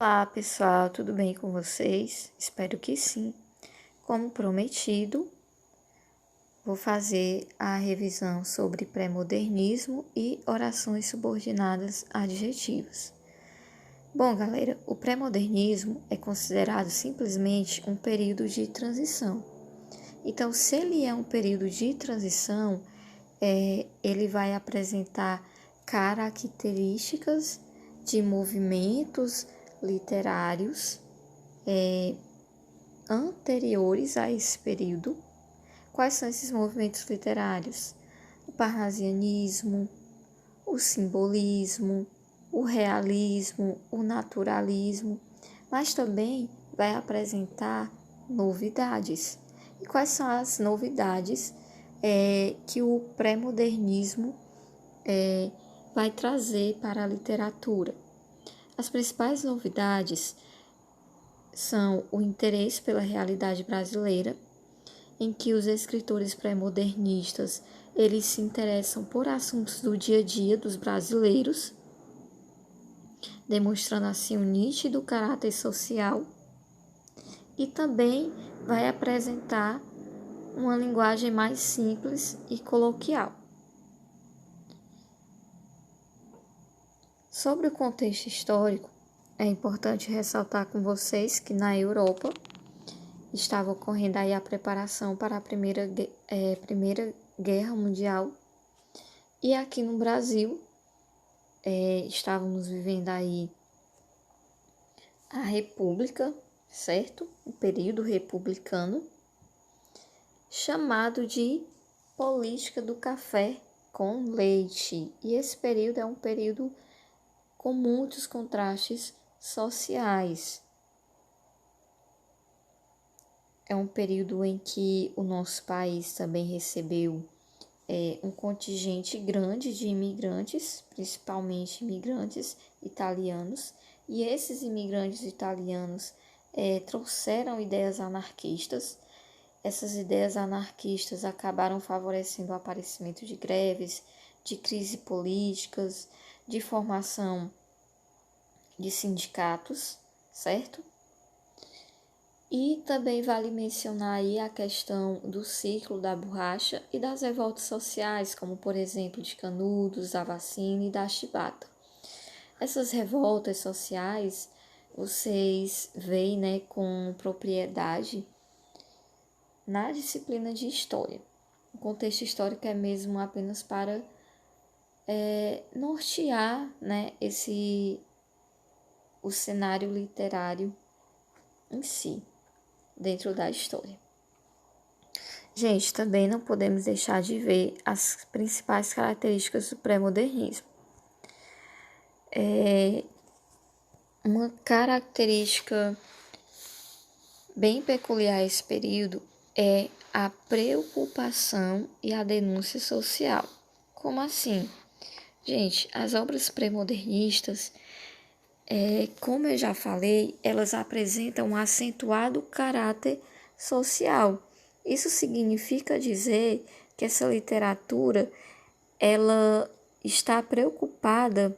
Olá pessoal, tudo bem com vocês? Espero que sim. Como prometido, vou fazer a revisão sobre pré-modernismo e orações subordinadas adjetivas. Bom, galera, o pré-modernismo é considerado simplesmente um período de transição. Então, se ele é um período de transição, ele vai apresentar características de movimentos literários anteriores a esse período. Quais são esses movimentos literários? O parnasianismo, o simbolismo, o realismo, o naturalismo, mas também vai apresentar novidades. E quais são as novidades que o pré-modernismo vai trazer para a literatura? As principais novidades são o interesse pela realidade brasileira, em que os escritores pré-modernistas eles se interessam por assuntos do dia a dia dos brasileiros, demonstrando assim um nítido caráter social, e também vai apresentar uma linguagem mais simples e coloquial. Sobre o contexto histórico, é importante ressaltar com vocês que na Europa estava ocorrendo aí a preparação para a Primeira Guerra Mundial, e aqui no Brasil estávamos vivendo aí a República, certo? O período republicano, chamado de política do café com leite. E esse período é um período com muitos contrastes sociais. É um período em que o nosso país também recebeu um contingente grande de imigrantes, principalmente imigrantes italianos, e esses imigrantes italianos trouxeram ideias anarquistas. Essas ideias anarquistas acabaram favorecendo o aparecimento de greves, de crises políticas, de formação de sindicatos, certo? E também vale mencionar aí a questão do ciclo da borracha e das revoltas sociais, como por exemplo de Canudos, da Vacina e da Chibata. Essas revoltas sociais vocês veem, né, com propriedade na disciplina de História. O contexto histórico é mesmo apenas para nortear, né, o cenário literário em si, dentro da história. Gente, também não podemos deixar de ver as principais características do pré-modernismo. Uma característica bem peculiar a esse período é a preocupação e a denúncia social. Como assim? Gente, as obras pré-modernistas, como eu já falei, elas apresentam um acentuado caráter social. Isso significa dizer que essa literatura ela está preocupada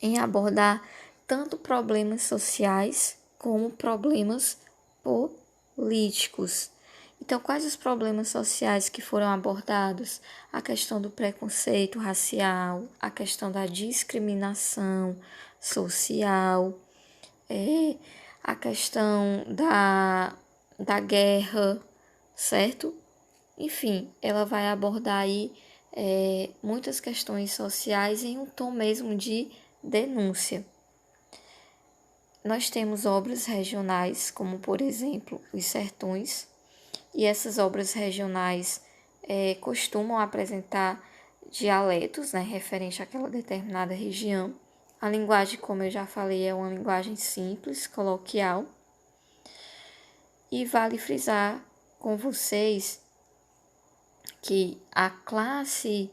em abordar tanto problemas sociais como problemas políticos. Então, quais os problemas sociais que foram abordados? A questão do preconceito racial, a questão da discriminação social, a questão da guerra, certo? Enfim, ela vai abordar aí muitas questões sociais em um tom mesmo de denúncia. Nós temos obras regionais, como por exemplo Os Sertões, e essas obras regionais costumam apresentar dialetos, né, referente àquela determinada região. A linguagem, como eu já falei, é uma linguagem simples, coloquial. E vale frisar com vocês que a classe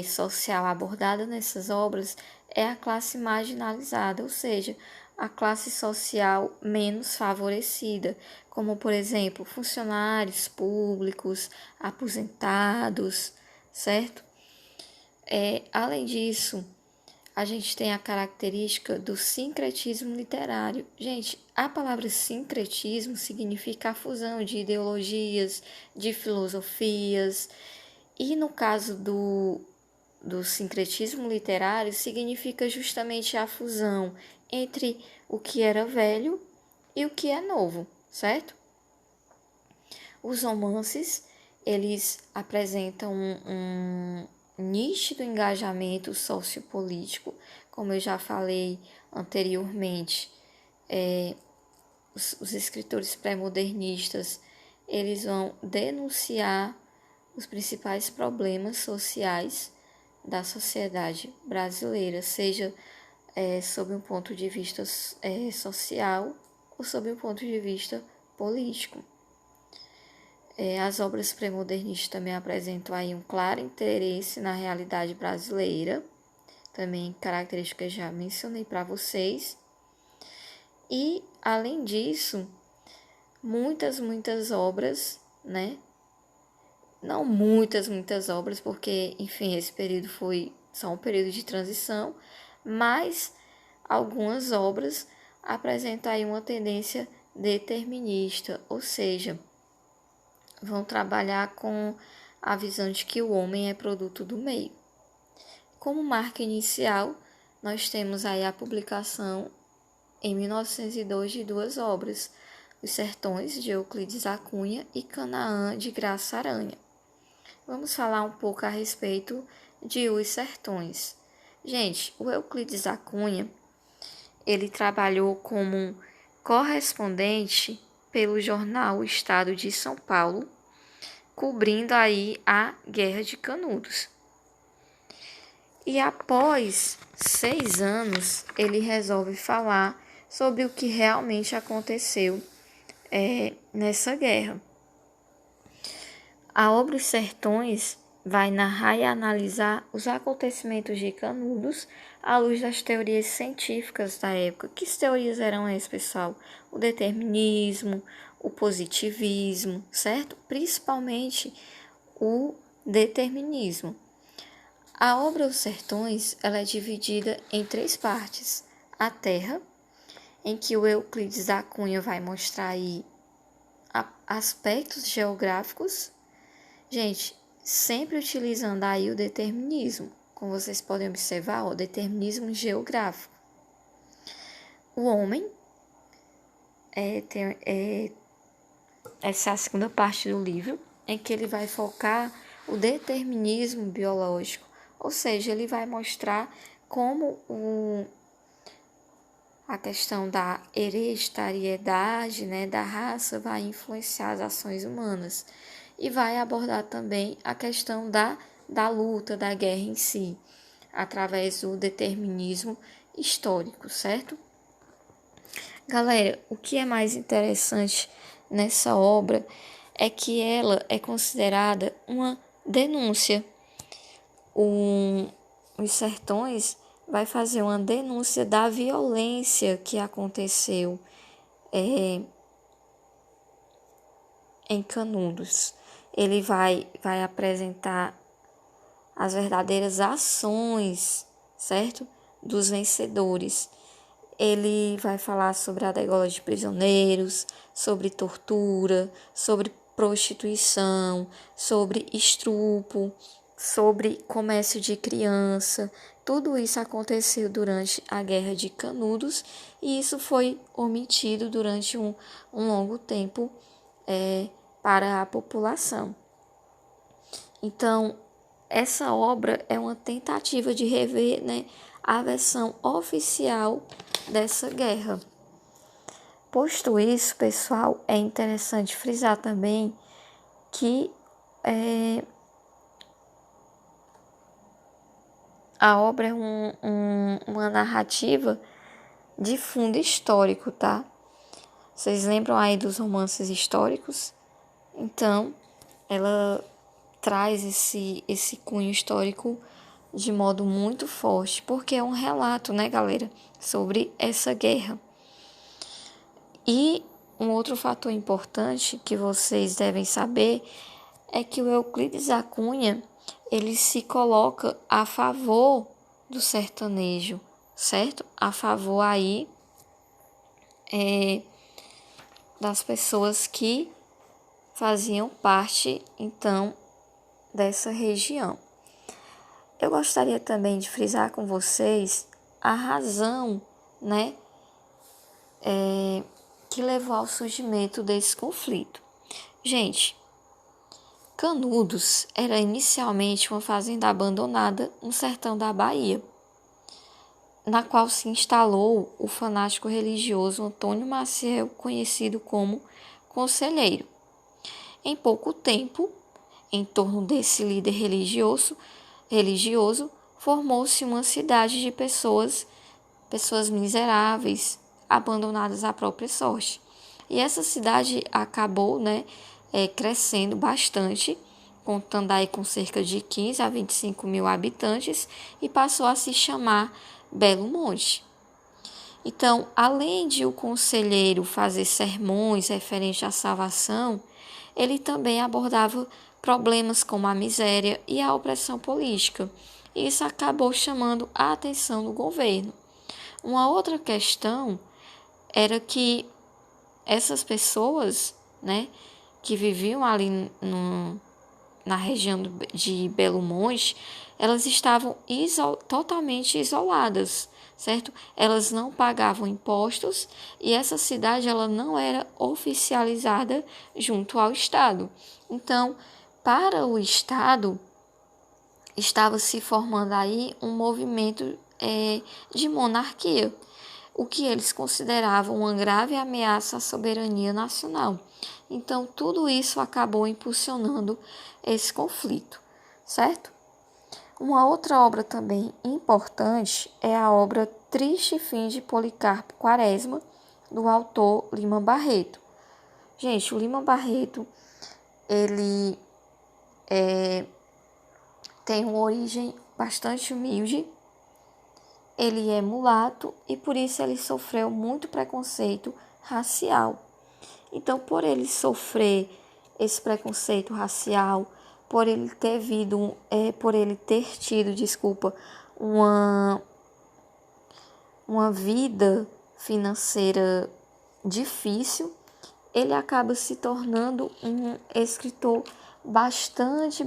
social abordada nessas obras é a classe marginalizada, ou seja, a classe social menos favorecida, como, por exemplo, funcionários públicos, aposentados, certo? Além disso, a gente tem a característica do sincretismo literário. Gente, a palavra sincretismo significa a fusão de ideologias, de filosofias, e no caso do sincretismo literário, significa justamente a fusão entre o que era velho e o que é novo, certo? Os romances, eles apresentam um nítido engajamento sociopolítico, como eu já falei anteriormente. Os escritores pré-modernistas, eles vão denunciar os principais problemas sociais da sociedade brasileira, seja sob um ponto de vista social ou sob um ponto de vista político. As obras pré-modernistas também apresentam aí um claro interesse na realidade brasileira, também características que já mencionei para vocês. E, além disso, muitas obras, né? Não muitas obras, porque, enfim, esse período foi só um período de transição, mas algumas obras apresentam aí uma tendência determinista, ou seja, vão trabalhar com a visão de que o homem é produto do meio. Como marca inicial, nós temos aí a publicação em 1902 de duas obras, Os Sertões, de Euclides da Cunha, e Canaã, de Graça Aranha. Vamos falar um pouco a respeito de Os Sertões. Gente, o Euclides da Cunha, ele trabalhou como correspondente pelo jornal O Estado de São Paulo, cobrindo aí a Guerra de Canudos. E após 6 anos, ele resolve falar sobre o que realmente aconteceu nessa guerra. A obra Os Sertões vai narrar e analisar os acontecimentos de Canudos à luz das teorias científicas da época. Que teorias eram essas, pessoal? O determinismo, o positivismo, certo? Principalmente o determinismo. A obra Os Sertões, ela é dividida em 3 partes. A Terra, em que o Euclides da Cunha vai mostrar aí aspectos geográficos. Gente, sempre utilizando aí o determinismo, como vocês podem observar, o determinismo geográfico. O homem, essa é a segunda parte do livro, em que ele vai focar o determinismo biológico, ou seja, ele vai mostrar como a questão da hereditariedade, né, da raça vai influenciar as ações humanas. E vai abordar também a questão da luta, da guerra em si, através do determinismo histórico, certo? Galera, o que é mais interessante nessa obra é que ela é considerada uma denúncia. Os Sertões vai fazer uma denúncia da violência que aconteceu em Canudos. Ele vai apresentar as verdadeiras ações, certo? Dos vencedores. Ele vai falar sobre a degola de prisioneiros, sobre tortura, sobre prostituição, sobre estupro, sobre comércio de criança. Tudo isso aconteceu durante a Guerra de Canudos e isso foi omitido durante um longo tempo para a população. Então, essa obra é uma tentativa de rever, né, a versão oficial dessa guerra. Posto isso, pessoal, é interessante frisar também que a obra é uma narrativa de fundo histórico, tá? Vocês lembram aí dos romances históricos? Então, ela traz esse cunho histórico de modo muito forte, porque é um relato, né, galera, sobre essa guerra. E um outro fator importante que vocês devem saber é que o Euclides da Cunha, ele se coloca a favor do sertanejo, certo? A favor aí das pessoas que faziam parte, então, dessa região. Eu gostaria também de frisar com vocês a razão, né, que levou ao surgimento desse conflito. Gente, Canudos era inicialmente uma fazenda abandonada no sertão da Bahia, na qual se instalou o fanático religioso Antônio Maciel, conhecido como Conselheiro. Em pouco tempo, em torno desse líder religioso formou-se uma cidade de pessoas miseráveis, abandonadas à própria sorte. E essa cidade acabou, crescendo bastante, contando aí com cerca de 15 a 25 mil habitantes, e passou a se chamar Belo Monte. Então, além de o conselheiro fazer sermões referentes à salvação, ele também abordava problemas como a miséria e a opressão política. E isso acabou chamando a atenção do governo. Uma outra questão era que essas pessoas, que viviam ali na região de Belo Monte, elas estavam totalmente isoladas, certo? Elas não pagavam impostos e essa cidade ela não era oficializada junto ao Estado. Então, para o Estado, estava se formando aí um movimento de monarquia, o que eles consideravam uma grave ameaça à soberania nacional. Então, tudo isso acabou impulsionando esse conflito, certo? Uma outra obra também importante é a obra Triste Fim de Policarpo Quaresma, do autor Lima Barreto. Gente, o Lima Barreto, ele tem uma origem bastante humilde, ele é mulato e por isso ele sofreu muito preconceito racial. Então, por ele sofrer esse preconceito racial, por ele ter tido, uma vida financeira difícil, ele acaba se tornando um escritor bastante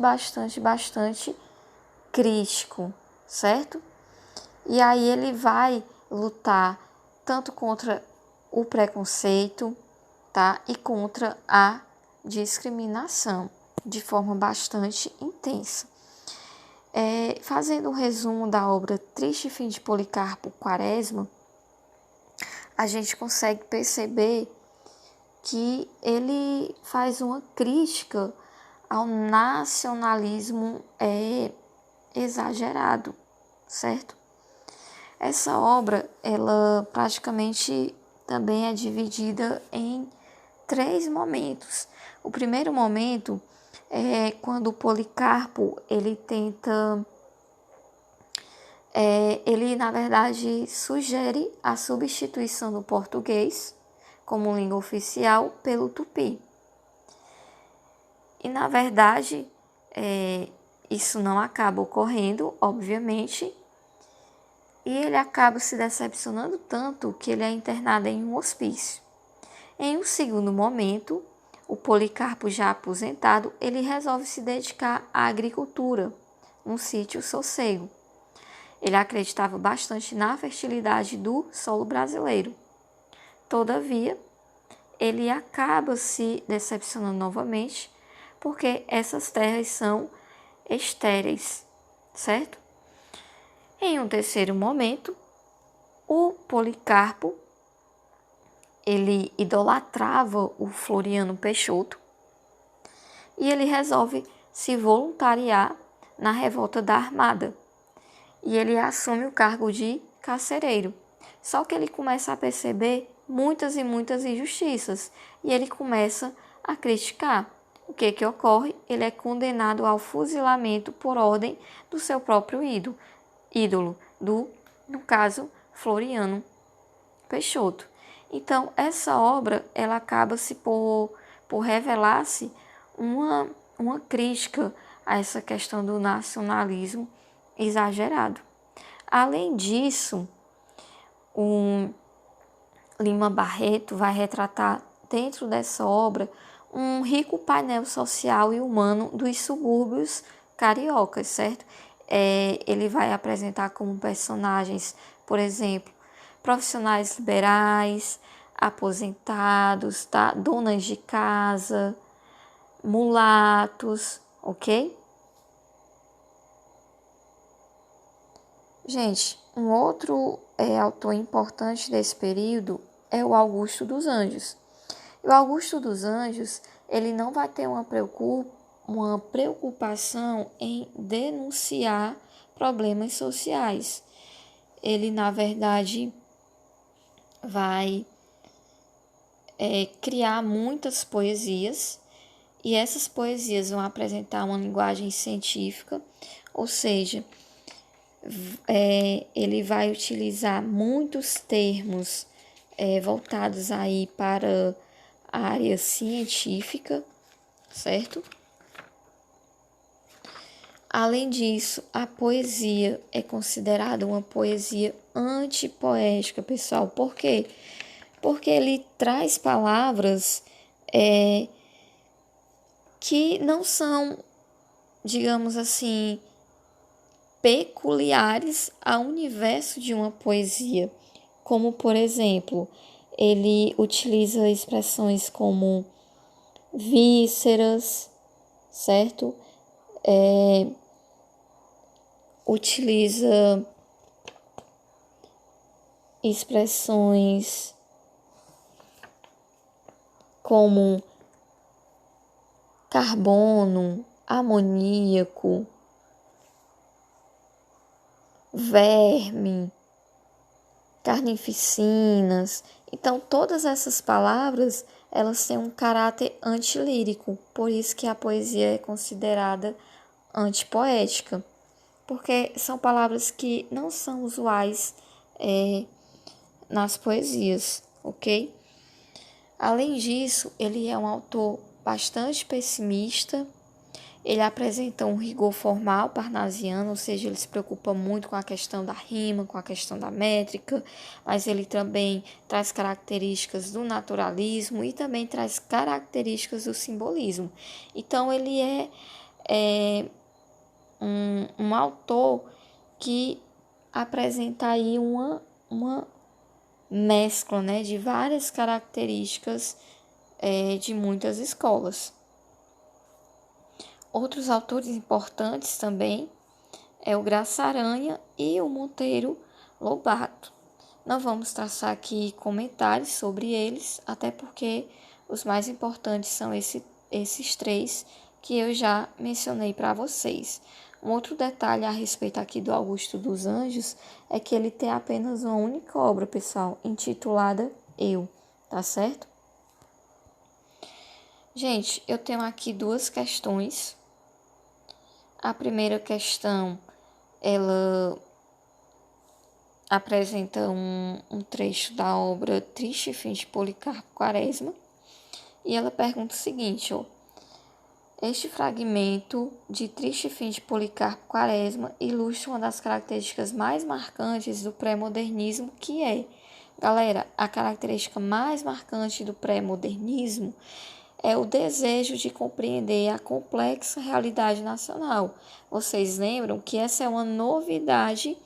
crítico, certo? E aí ele vai lutar tanto contra o preconceito, tá? E contra a discriminação de forma bastante intensa. Fazendo um resumo da obra Triste Fim de Policarpo Quaresma, a gente consegue perceber que ele faz uma crítica ao nacionalismo exagerado, certo? Essa obra, ela praticamente também é dividida em 3 momentos. O primeiro momento é quando o Policarpo, ele na verdade sugere a substituição do português como língua oficial pelo tupi. E na verdade, isso não acaba ocorrendo, obviamente, e ele acaba se decepcionando tanto que ele é internado em um hospício. Em um segundo momento, o Policarpo, já aposentado, ele resolve se dedicar à agricultura, num sítio sossego. Ele acreditava bastante na fertilidade do solo brasileiro. Todavia, ele acaba se decepcionando novamente, porque essas terras são estéreis, certo? Em um terceiro momento, o Policarpo, ele idolatrava o Floriano Peixoto e ele resolve se voluntariar na revolta da Armada. E ele assume o cargo de carcereiro. Só que ele começa a perceber muitas e muitas injustiças e ele começa a criticar. O que ocorre? Ele é condenado ao fuzilamento por ordem do seu próprio ídolo, no caso, Floriano Peixoto. Então, essa obra, ela acaba-se por revelar-se uma crítica a essa questão do nacionalismo exagerado. Além disso, o Lima Barreto vai retratar dentro dessa obra um rico painel social e humano dos subúrbios cariocas, certo? Ele vai apresentar como personagens, por exemplo, profissionais liberais, aposentados, tá? Donas de casa, mulatos, ok? Gente, um outro autor importante desse período é o Augusto dos Anjos. E o Augusto dos Anjos, ele não vai ter uma preocupação em denunciar problemas sociais. Ele, na verdade, vai criar muitas poesias, e essas poesias vão apresentar uma linguagem científica, ou seja, ele vai utilizar muitos termos voltados aí para a área científica, certo? Além disso, a poesia é considerada uma poesia antipoética, pessoal. Por quê? Porque ele traz palavras que não são, digamos assim, peculiares ao universo de uma poesia. Como, por exemplo, ele utiliza expressões como vísceras, certo? Utiliza expressões como carbono, amoníaco, verme, carnificinas. Então, todas essas palavras, elas têm um caráter antilírico, por isso que a poesia é considerada antipoética, porque são palavras que não são usuais nas poesias, ok? Além disso, ele é um autor bastante pessimista. Ele apresenta um rigor formal parnasiano, ou seja, ele se preocupa muito com a questão da rima, com a questão da métrica, mas ele também traz características do naturalismo e também traz características do simbolismo. Então, ele é um autor que apresenta aí uma mescla, né, de várias características de muitas escolas. Outros autores importantes também é o Graça Aranha e o Monteiro Lobato. Não vamos traçar aqui comentários sobre eles, até porque os mais importantes são esses três que eu já mencionei para vocês. Um outro detalhe a respeito aqui do Augusto dos Anjos é que ele tem apenas uma única obra, pessoal, intitulada Eu, tá certo? Gente, eu tenho aqui duas questões. A primeira questão, ela apresenta um trecho da obra Triste Fim de Policarpo Quaresma, e ela pergunta o seguinte, ó: este fragmento de Triste Fim de Policarpo Quaresma ilustra uma das características mais marcantes do pré-modernismo, que é, galera, a característica mais marcante do pré-modernismo é o desejo de compreender a complexa realidade nacional. Vocês lembram que essa é uma novidade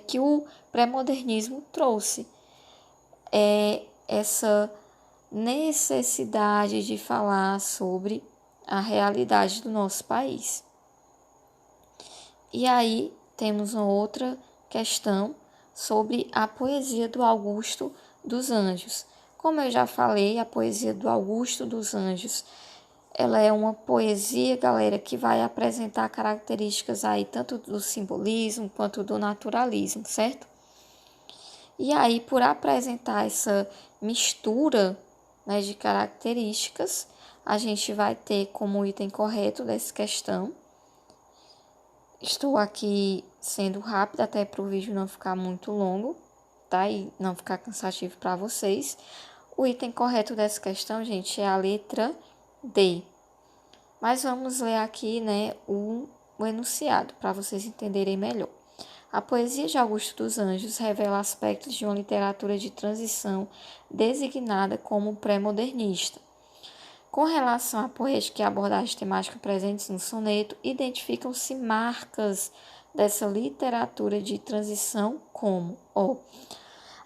que o pré-modernismo trouxe? É essa necessidade de falar sobre a realidade do nosso país. E aí temos uma outra questão sobre a poesia do Augusto dos Anjos. Como eu já falei, a poesia do Augusto dos Anjos, ela é uma poesia, galera, que vai apresentar características aí tanto do simbolismo quanto do naturalismo, certo? E aí, por apresentar essa mistura, né, de características, a gente vai ter como item correto dessa questão. Estou aqui sendo rápida até para o vídeo não ficar muito longo, tá? E não ficar cansativo para vocês. O item correto dessa questão, gente, é a letra D. Mas vamos ler aqui, né, o enunciado para vocês entenderem melhor. A poesia de Augusto dos Anjos revela aspectos de uma literatura de transição designada como pré-modernista. Com relação à poética e abordagem temática presentes no soneto, identificam-se marcas dessa literatura de transição como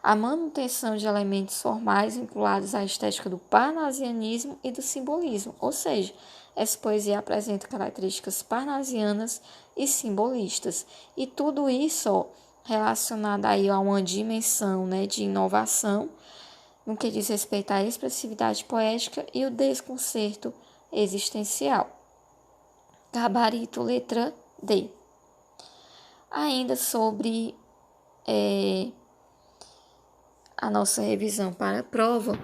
a manutenção de elementos formais vinculados à estética do parnasianismo e do simbolismo, ou seja, essa poesia apresenta características parnasianas e simbolistas, e tudo isso relacionado aí a uma dimensão, de inovação no que diz respeito à expressividade poética e o desconcerto existencial. Gabarito letra D. Ainda sobre a nossa revisão para a prova,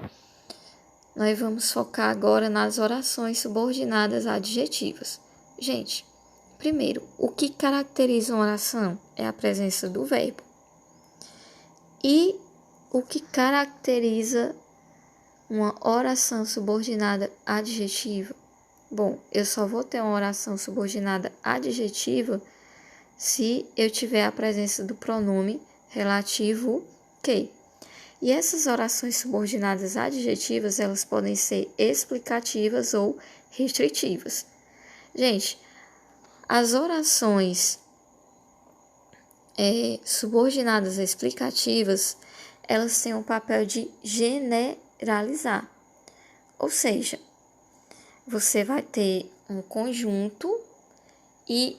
nós vamos focar agora nas orações subordinadas adjetivas. Gente, primeiro, o que caracteriza uma oração é a presença do verbo. E o que caracteriza uma oração subordinada adjetiva? Bom, eu só vou ter uma oração subordinada adjetiva se eu tiver a presença do pronome relativo que. E essas orações subordinadas adjetivas, elas podem ser explicativas ou restritivas. Gente, as orações subordinadas explicativas, elas têm o papel de generalizar. Ou seja, você vai ter um conjunto e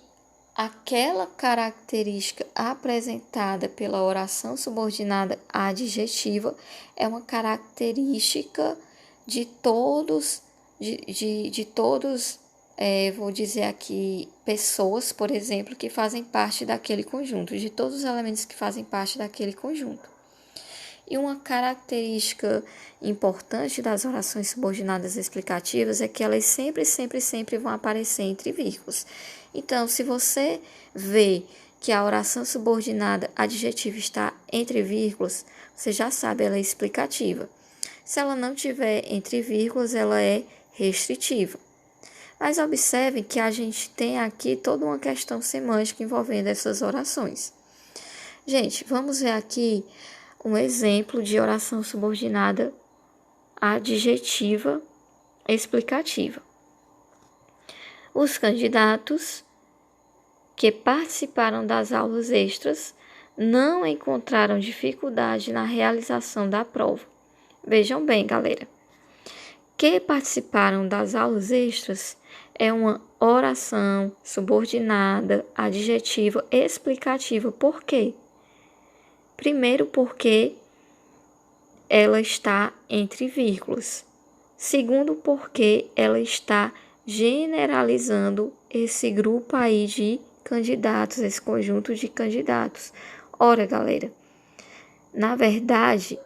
aquela característica apresentada pela oração subordinada adjetiva é uma característica de todos, vou dizer aqui, pessoas, por exemplo, que fazem parte daquele conjunto, de todos os elementos que fazem parte daquele conjunto. E uma característica importante das orações subordinadas explicativas é que elas sempre vão aparecer entre vírgulas. Então, se você vê que a oração subordinada adjetiva está entre vírgulas, você já sabe, ela é explicativa. Se ela não tiver entre vírgulas, ela é restritiva. Mas observem que a gente tem aqui toda uma questão semântica envolvendo essas orações. Gente, vamos ver aqui um exemplo de oração subordinada adjetiva explicativa. Os candidatos que participaram das aulas extras não encontraram dificuldade na realização da prova. Vejam bem, galera. Que participaram das aulas extras é uma oração subordinada adjetiva explicativa. Por quê? Primeiro, porque ela está entre vírgulas. Segundo, porque ela está generalizando esse grupo aí de candidatos, esse conjunto de candidatos. Ora, galera, na verdade,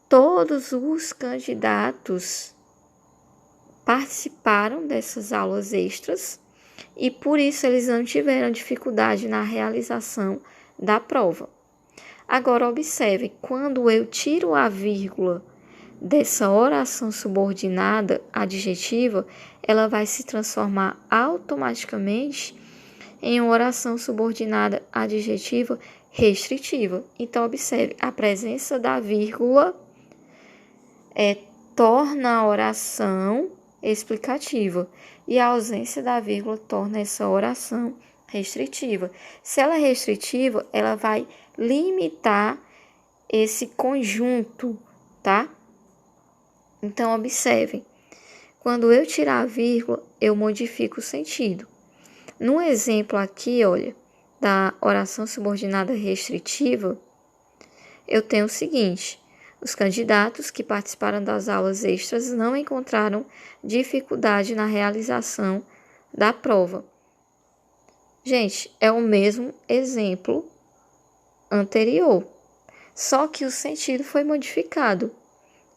todos os candidatos participaram dessas aulas extras e por isso eles não tiveram dificuldade na realização da prova. Agora, observe, quando eu tiro a vírgula dessa oração subordinada adjetiva, ela vai se transformar automaticamente em uma oração subordinada adjetiva restritiva. Então, observe, a presença da vírgula torna a oração explicativa e a ausência da vírgula torna essa oração restritiva. Se ela é restritiva, ela vai limitar esse conjunto, tá? Então, observem, quando eu tirar a vírgula, eu modifico o sentido. No exemplo aqui, olha, da oração subordinada restritiva, eu tenho o seguinte: os candidatos que participaram das aulas extras não encontraram dificuldade na realização da prova. Gente, é o mesmo exemplo anterior, só que o sentido foi modificado.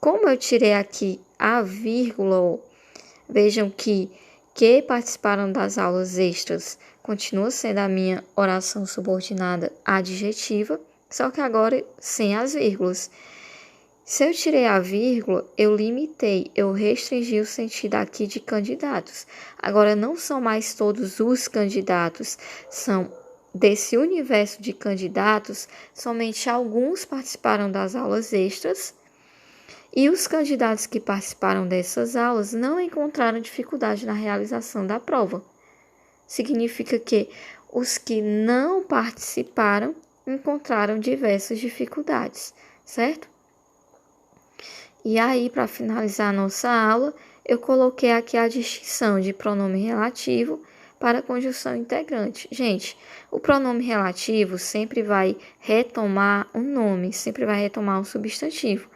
Como eu tirei aqui a vírgula, vejam que participaram das aulas extras continua sendo a minha oração subordinada adjetiva, só que agora sem as vírgulas. Se eu tirei a vírgula, eu limitei, eu restringi o sentido aqui de candidatos. Agora, não são mais todos os candidatos, são desse universo de candidatos, somente alguns participaram das aulas extras e os candidatos que participaram dessas aulas não encontraram dificuldade na realização da prova. Significa que os que não participaram encontraram diversas dificuldades, certo? E aí, para finalizar a nossa aula, eu coloquei aqui a distinção de pronome relativo para conjunção integrante. Gente, o pronome relativo sempre vai retomar um nome, sempre vai retomar um substantivo.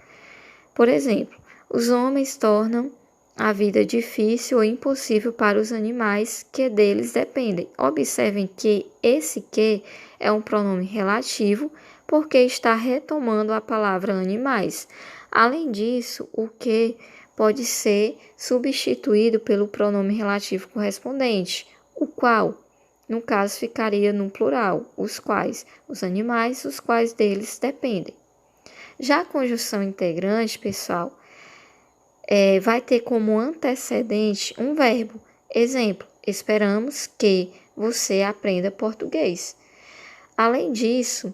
Por exemplo, os homens tornam a vida difícil ou impossível para os animais que deles dependem. Observem que esse que é um pronome relativo porque está retomando a palavra animais. Além disso, o que pode ser substituído pelo pronome relativo correspondente, o qual, no caso, ficaria no plural, os quais, os animais, os quais deles dependem. Já a conjunção integrante, pessoal, vai ter como antecedente um verbo. Exemplo, esperamos que você aprenda português. Além disso,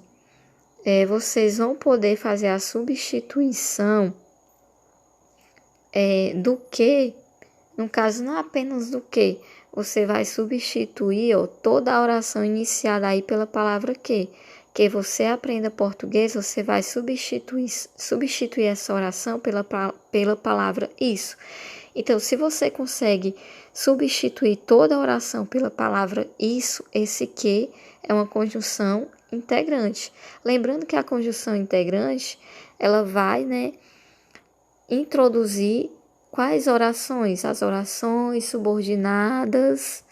vocês vão poder fazer a substituição do que, no caso, não apenas do que, você vai substituir toda a oração iniciada aí pela palavra que você aprenda português, você vai substituir essa oração pela palavra isso. Então, se você consegue substituir toda a oração pela palavra isso, esse que é uma conjunção integrante. Lembrando que a conjunção integrante, ela vai, introduzir quais orações? As orações subordinadas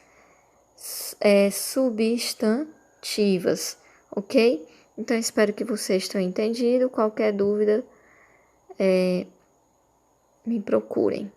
substantivas, ok? Então, espero que vocês tenham entendido. Qualquer dúvida, me procurem.